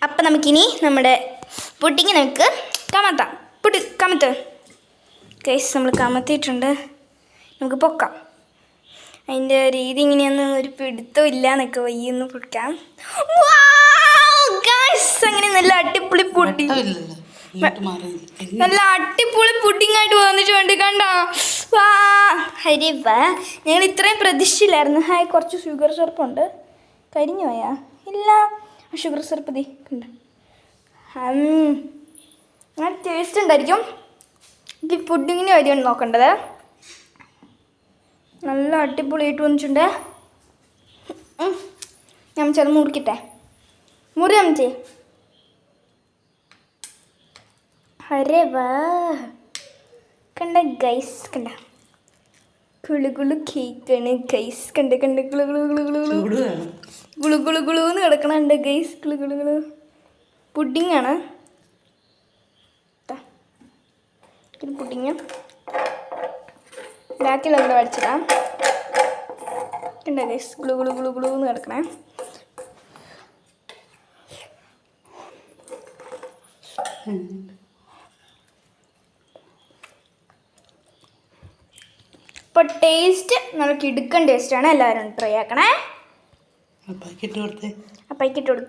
അപ്പം നമുക്കിനി നമ്മുടെ പുഡിങ് നമുക്ക് കമത്താം. കമത്ത് ഗൈസ്. നമ്മൾ കമത്തിയിട്ടുണ്ട്. നമുക്ക് പൊക്കാം. അതിൻ്റെ രീതി ഇങ്ങനെയൊന്നും ഒരു പിടുത്തം ഇല്ല എന്നൊക്കെ വയ്യൊന്ന് പൊടിക്കാം. അങ്ങനെ നല്ല അടിപൊളി പുഡിങ്, നല്ല അടിപൊളി പുഡിങ് ആയിട്ട് വന്നിട്ടുണ്ട്. കണ്ടോ? വാ ഹരി വാ. ഞങ്ങൾ ഇത്രയും പ്രതീക്ഷയില്ലായിരുന്നു. ഹായ്, കുറച്ച് ഷുഗർ സിറപ്പുണ്ട്. കരിഞ്ഞു പോയാ? ഇല്ല, ഷുഗർ സിറപ്പ് തീ കണ്ടോ. അങ്ങനെ ടേസ്റ്റ് ഉണ്ടായിരിക്കും. ഇത് പുഡിങ്ങിന് കാര്യമാണ് നോക്കേണ്ടത്. നല്ല അടിപൊളിയായിട്ട് വന്നിട്ടുണ്ട്. ഞാൻ ചെറു മുറിക്കട്ടെ. മുറി അമ്മച്ചേ. അരേ വാ, കണ്ട ഗൈസ്, കണ്ട കുളുകുളു കേക്കാണ് ഗൈസ്. കണ്ട കണ്ട കുളു കുളു കുളു കുളു കുളു കുളു കുളു കുളുന്ന് കിടക്കണുണ്ട് ഗൈസ്. കുളു കുളു കുളു പുഡിങ്ങാണ്. ഒരു പുഡിങ് ബാക്കിലൊക്കെ വടിച്ചിടാം. കണ്ട ഗൈസ്, കുളു കുളു കുളു കുളുന്ന് കിടക്കണേ. ഇപ്പോൾ ടേസ്റ്റ് നല്ല കിടുക്കൻ ടേസ്റ്റാണ്. എല്ലാവരും ട്രൈ ആക്കണേ. ആ പാക്കറ്റ് കൊടുത്തേ. ആ പാക്കറ്റ് കൊടുക്കും.